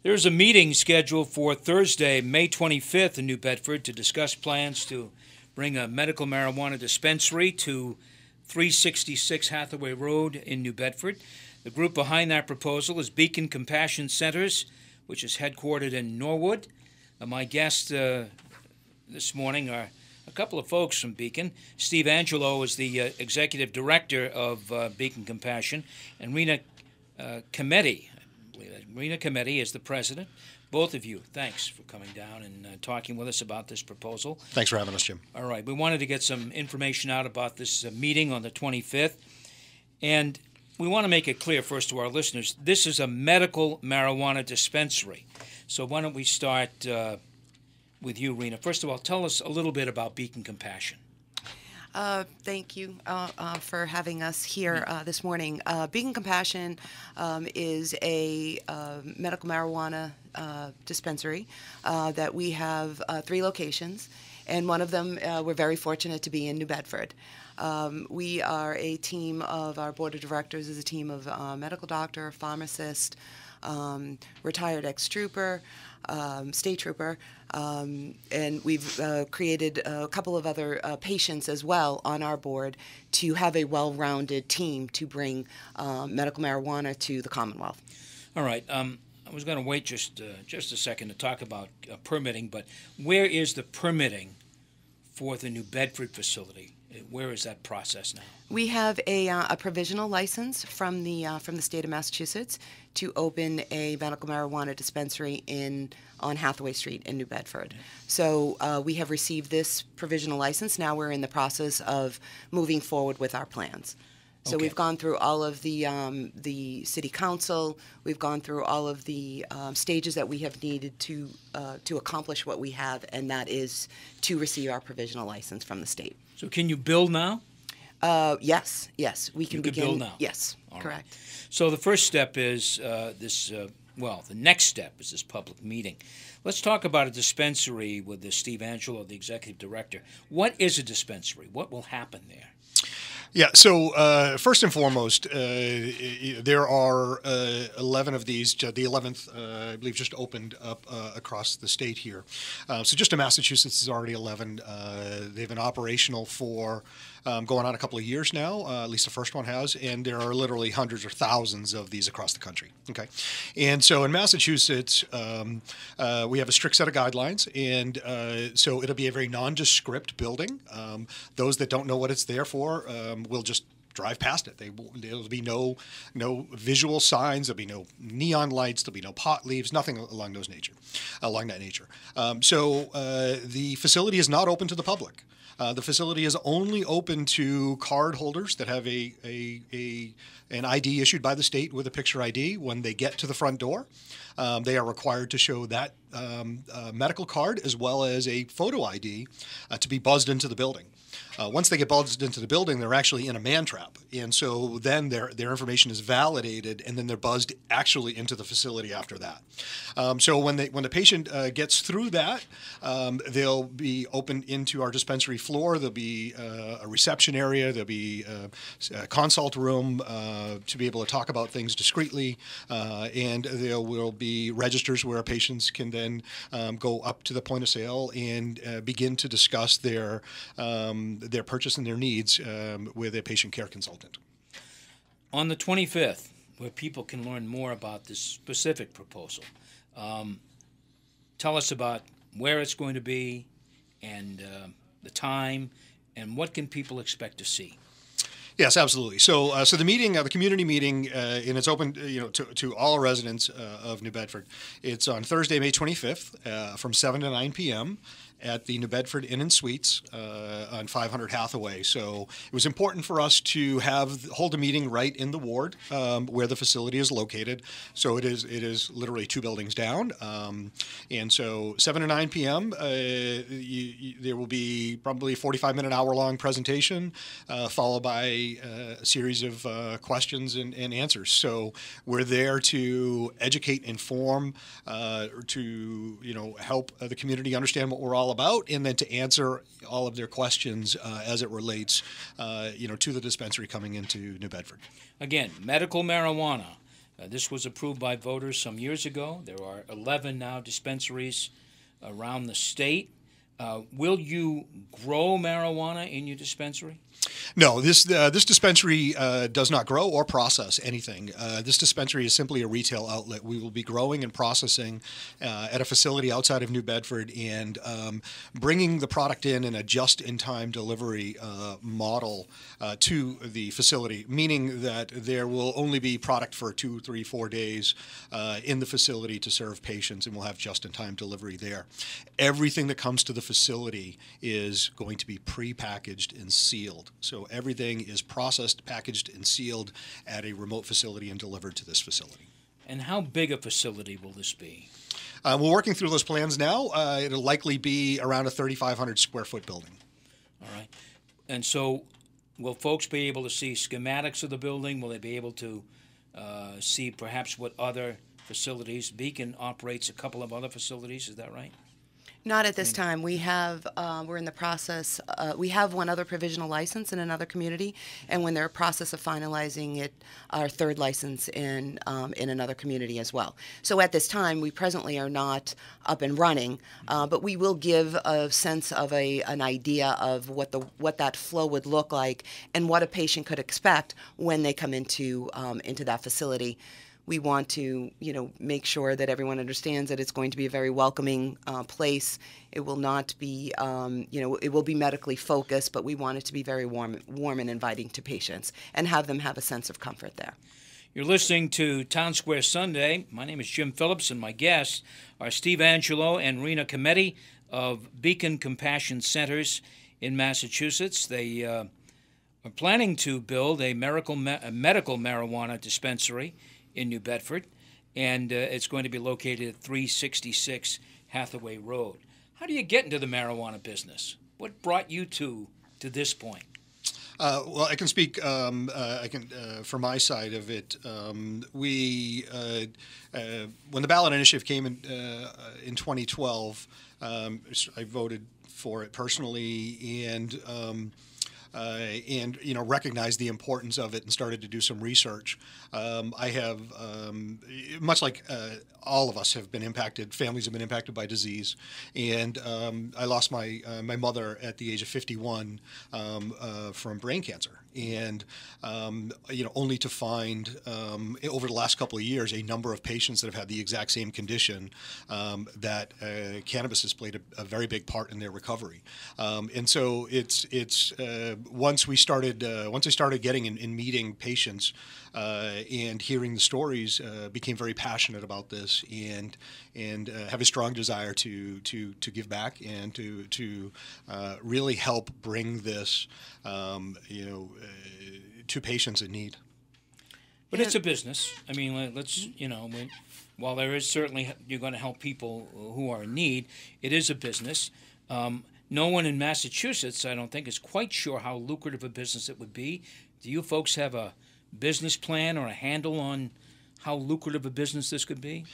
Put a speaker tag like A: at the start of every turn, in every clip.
A: There's a meeting scheduled for Thursday, May 25th in New Bedford to discuss plans to bring a medical marijuana dispensary to 366 Hathaway Road in New Bedford. The group behind that proposal is Beacon Compassion Centers, which is headquartered in Norwood. My guests this morning are a couple of folks from Beacon. Steve Angelo is the executive director of Beacon Compassion, and Rina Cametti. Rina Cametti is the president. Both of you, thanks for coming down and talking with us about this proposal.
B: Thanks for having us, Jim.
A: All right, we wanted to get some information out about this meeting on the 25th, and we want to make it clear first to our listeners, this is a medical marijuana dispensary. So why don't we start with you, Rina. First of all, tell us a little bit about Beacon Compassion.
C: Thank you for having us here this morning. Beacon Compassion is a medical marijuana dispensary that we have 3 locations, and one of them we're very fortunate to be in New Bedford. We are a team of, our board of directors is a team of medical doctor, pharmacist, retired ex-trooper, state trooper, and we've created a couple of other patients as well on our board to have a well-rounded team to bring medical marijuana to the Commonwealth.
A: All right. I was going to wait just a second to talk about permitting, but where is the permitting for the New Bedford facility? Where is that process now?
C: We have a provisional license from the state of Massachusetts to open a medical marijuana dispensary on Hathaway Street in New Bedford. So we have received this provisional license. Now we're in the process of moving forward with our plans. So
A: Okay.
C: we've gone through all of the city council. We've gone through all of the stages that we have needed to accomplish what we have, and that is to receive our provisional license from the state.
A: So can you build now?
C: Yes, we can
A: You could
C: begin.
A: build now.
C: Yes,
A: All right.
C: correct.
A: So the first step is the next step is this public meeting. Let's talk about a dispensary with Steve Angelo, the executive director. What is a dispensary? What will happen there?
B: Yeah, so first and foremost, there are 11 of these. The 11th, I believe, just opened up across the state here. So just in Massachusetts, there's already 11. They've been operational for going on a couple of years now, at least the first one has, and there are literally hundreds or thousands of these across the country. Okay, and so in Massachusetts, we have a strict set of guidelines, and so it'll be a very nondescript building. Those that don't know what it's there for will just drive past it. There'll be no visual signs. There'll be no neon lights. There'll be no pot leaves. Nothing along that nature. So the facility is not open to the public. The facility is only open to card holders that have an ID issued by the state with a picture ID. When they get to the front door, they are required to show that medical card as well as a photo ID to be buzzed into the building. Once they get buzzed into the building, they're actually in a man trap, and so then their information is validated, and then they're buzzed actually into the facility after that. So when the patient gets through that, they'll be opened into our dispensary floor. There'll be a reception area. There'll be a consult room to be able to talk about things discreetly, and there will be registers where patients can then go up to the point of sale and begin to discuss their purchase and their needs with a patient care consultant.
A: On the 25th, where people can learn more about this specific proposal, tell us about where it's going to be and the time, and what can people expect to see?
B: Yes, absolutely. So the meeting, the community meeting, and it's open, to all residents of New Bedford. It's on Thursday, May 25th, from 7 to 9 p.m. at the New Bedford Inn and Suites on 500 Hathaway. So it was important for us to hold a meeting right in the ward where the facility is located. So it is literally 2 buildings down. And so 7 to 9 p.m. There will be probably a 45-minute, hour-long presentation followed by a series of questions and answers. So we're there to educate, inform, to help the community understand what we're all about, and then to answer all of their questions as it relates, to the dispensary coming into New Bedford.
A: Again, medical marijuana This was approved by voters some years ago. There are 11 now dispensaries around the state. Will you grow marijuana in your dispensary?
B: No, this dispensary does not grow or process anything. This dispensary is simply a retail outlet. We will be growing and processing at a facility outside of New Bedford and bringing the product in a just-in-time delivery model to the facility, meaning that there will only be product for 2, 3, 4 days in the facility to serve patients, and we'll have just-in-time delivery there. Everything that comes to the facility is going to be pre-packaged and sealed. So everything is processed, packaged, and sealed at a remote facility and delivered to this facility.
A: And how big a facility will this be?
B: We're working through those plans now. It'll likely be around a 3,500 square foot building.
A: All right. And so will folks be able to see schematics of the building? Will they be able to see perhaps what other facilities? Beacon operates a couple of other facilities, is that right?
C: Not at this time. We have, we're in the process, we have one other provisional license in another community, and we're in the process of finalizing it, our third license in another community as well. So at this time, we presently are not up and running, but we will give a sense of an idea of what that flow would look like and what a patient could expect when they come into that facility. We want to, make sure that everyone understands that it's going to be a very welcoming place. It will not be, it will be medically focused, but we want it to be very warm and inviting to patients and have them have a sense of comfort there.
A: You're listening to Townsquare Sunday. My name is Jim Phillips, and my guests are Steve Angelo and Rina Cametti of Beacon Compassion Centers in Massachusetts. They are planning to build a medical marijuana dispensary in New Bedford, and it's going to be located at 366 Hathaway Road. How do you get into the marijuana business? What brought you to this point?
B: Well, I can speak. For my side of it. When the ballot initiative came in 2012, I voted for it personally, and recognized the importance of it and started to do some research. I have, much like all of us have been impacted, families have been impacted by disease, and I lost my mother at the age of 51 from brain cancer. And only to find over the last couple of years a number of patients that have had the exact same condition that cannabis has played a very big part in their recovery. And so it's once I started getting and meeting patients and hearing the stories, became very passionate about this and have a strong desire to give back and to really help bring this to patients in need.
A: But it's a business. I mean, let's, while there is certainly, you're going to help people who are in need, it is a business. No one in Massachusetts, I don't think, is quite sure how lucrative a business it would be. Do you folks have a business plan or a handle on how lucrative a business this could be?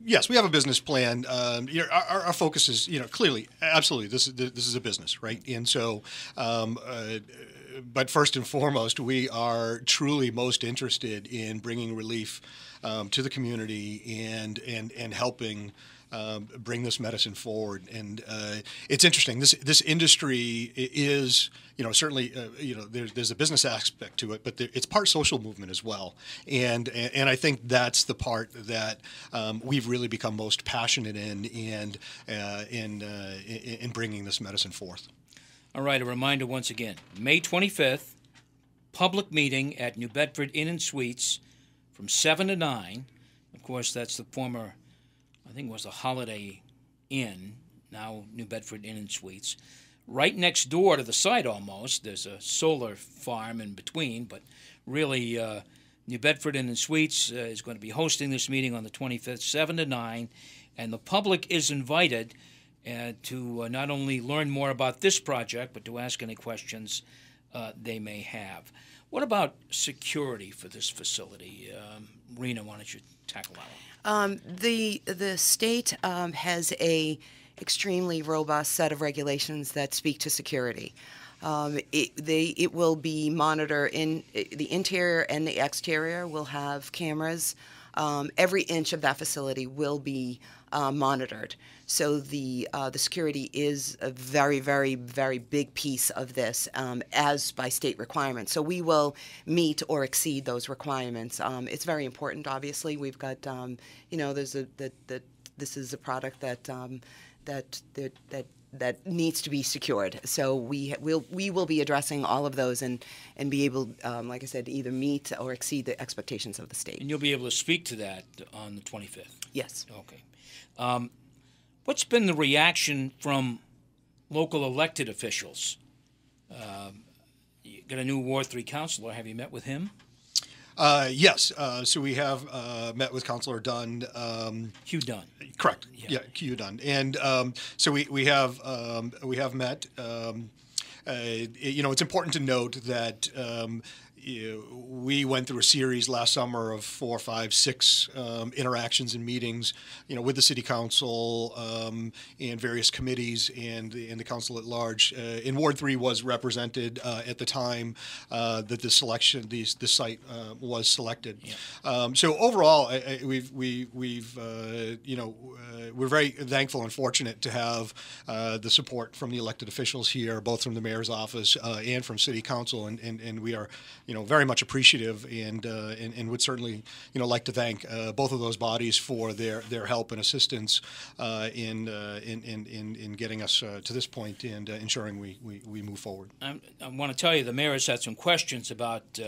B: Yes, we have a business plan. Our focus is, clearly, absolutely, this is a business, right? And so, but first and foremost, we are truly most interested in bringing relief to the community and helping bring this medicine forward. And it's interesting. This industry is, certainly, there's a business aspect to it, but it's part social movement as well. And I think that's the part that we've really become most passionate in bringing this medicine forth.
A: All right, a reminder once again, May 25th, public meeting at New Bedford Inn and Suites from 7 to 9. Of course, that's the former, I think it was the Holiday Inn, now New Bedford Inn and Suites. Right next door to the site almost, there's a solar farm in between, but really New Bedford Inn and Suites is going to be hosting this meeting on the 25th, 7 to 9, and the public is invited to not only learn more about this project, but to ask any questions they may have. What about security for this facility? Rina, why don't you tackle that one?
C: The state has a extremely robust set of regulations that speak to security. It will be monitored in the interior and the exterior will have cameras. Every inch of that facility will be monitored. So the security is a very, very, very big piece of this, as by state requirements. So we will meet or exceed those requirements. It's very important. Obviously, we've got there's this is a product that needs to be secured. So we will be addressing all of those and be able, like I said, either meet or exceed the expectations of the state.
A: And you'll be able to speak to that on the 25th?
C: Yes.
A: Okay. What's been the reaction from local elected officials? You got a new Ward 3 councilor. Have you met with him?
B: Yes. So we have met with Councilor Dunn.
A: Hugh Dunn.
B: Correct. Yeah, Hugh Dunn. And so we have met. It's important to note that we went through a series last summer of 4, 5, 6 interactions and meetings, with the city council and various committees and the council at large. And Ward 3 was represented at the time that this site was selected. Yeah. So overall, we're very thankful and fortunate to have the support from the elected officials here, both from the mayor's office and from city council, and we are very much appreciative and would certainly like to thank both of those bodies for their help and assistance in getting us to this point and ensuring we move forward. I
A: want to tell you the mayor has had some questions about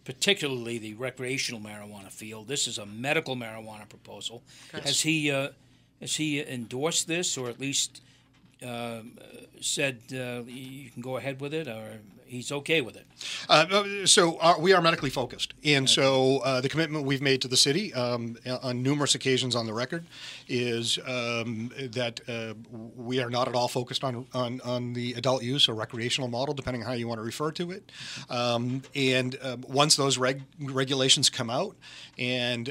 A: particularly the recreational marijuana field. This is a medical marijuana proposal. Yes. Has he endorsed this, or at least said you can go ahead with it, or he's okay with it?
B: We are medically focused, and so the commitment we've made to the city on numerous occasions on the record is that we are not at all focused on the adult use or recreational model, depending on how you want to refer to it. Once those regulations come out, and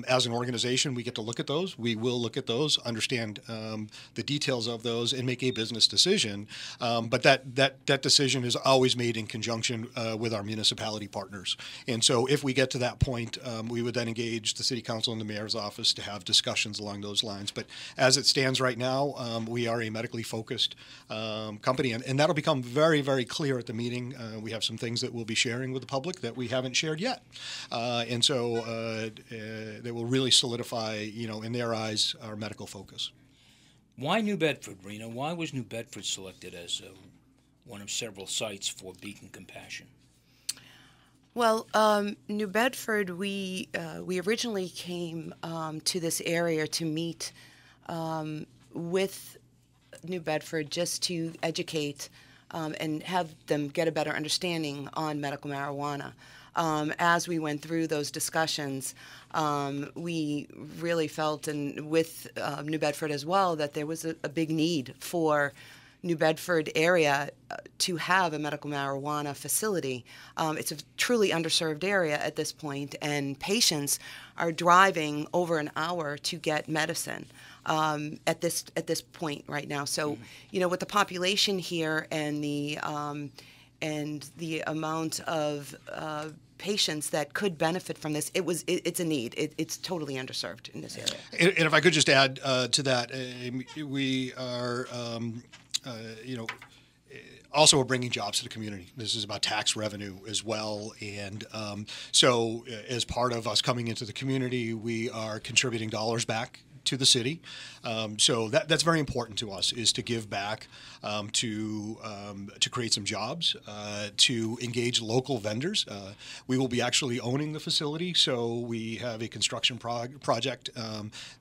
B: as an organization we get to look at those, we will look at those, understand the details of those, and make a business decision. But that decision is always made in conjunction with our municipality partners. And so if we get to that point, we would then engage the city council and the mayor's office to have discussions along those lines. But as it stands right now, we are a medically focused company, and that'll become very, very clear at the meeting. We have some things that we'll be sharing with the public that we haven't shared yet. And so they will really solidify, in their eyes, our medical focus.
A: Why New Bedford, Rina? Why was New Bedford selected as one of several sites for Beacon Compassion?
C: Well, New Bedford, we originally came to this area to meet with New Bedford just to educate and have them get a better understanding on medical marijuana. As we went through those discussions, we really felt, and with New Bedford as well, that there was a big need for New Bedford area to have a medical marijuana facility. It's a truly underserved area at this point, and patients are driving over an hour to get medicine at this point right now. So, with the population here and the amount of patients that could benefit from this, it's a need. It's totally underserved in this area.
B: And if I could just add to that, we are, also we're bringing jobs to the community. This is about tax revenue as well. And so as part of us coming into the community, we are contributing dollars back to the city. So that's very important to us, is to give back, to create some jobs, to engage local vendors. We will be actually owning the facility, so we have a construction project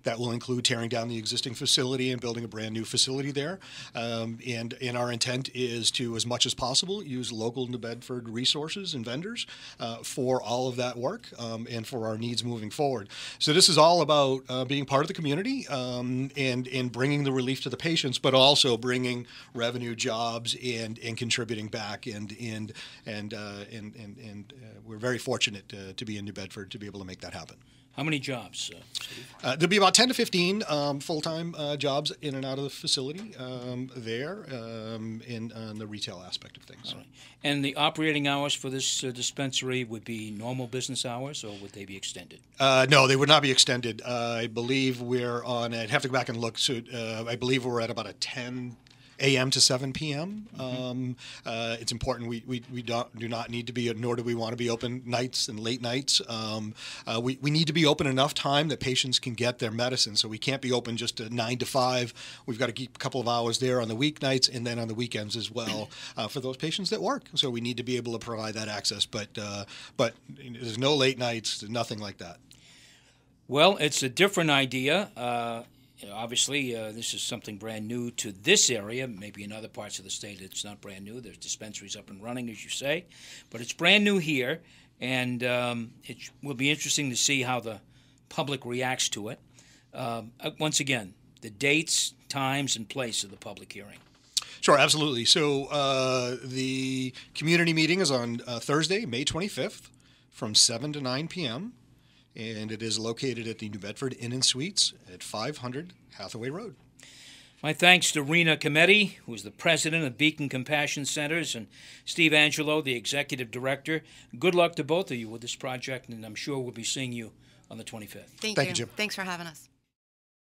B: that will include tearing down the existing facility and building a brand new facility there. And our intent is to, as much as possible, use local New Bedford resources and vendors for all of that work and for our needs moving forward. So this is all about being part of the community, and bringing the relief to the patients, but also bringing revenue, jobs, and contributing back. And we're very fortunate to be in New Bedford to be able to make that happen.
A: How many jobs, Steve?
B: There'll be about 10 to 15 full-time jobs in and out of the facility there in the retail aspect of things.
A: All right. And the operating hours for this dispensary would be normal business hours, or would they be extended?
B: No, they would not be extended. I believe we're on, I'd have to go back and look, so I believe we're at about a 10 a.m. to 7 p.m. It's important we do not need to be, nor do we want to be open nights and late nights. We need to be open enough time that patients can get their medicine. So we can't be open just at 9 to 5. We've got to keep a couple of hours there on the weeknights and then on the weekends as well for those patients that work. So we need to be able to provide that access. But there's no late nights, nothing like that.
A: Well, it's a different idea. Obviously, this is something brand new to this area. Maybe in other parts of the state it's not brand new. There's dispensaries up and running, as you say. But it's brand new here, and it will be interesting to see how the public reacts to it. Once again, the dates, times, and place of the public hearing.
B: Sure, absolutely. So the community meeting is on Thursday, May 25th from 7 to 9 p.m., and it is located at the New Bedford Inn and Suites at 500 Hathaway Road.
A: My thanks to Rina Cametti, who is the president of Beacon Compassion Centers, and Steve Angelo, the executive director. Good luck to both of you with this project, and I'm sure we'll be seeing you on the 25th.
C: Thank you, Jim. Thanks for having us.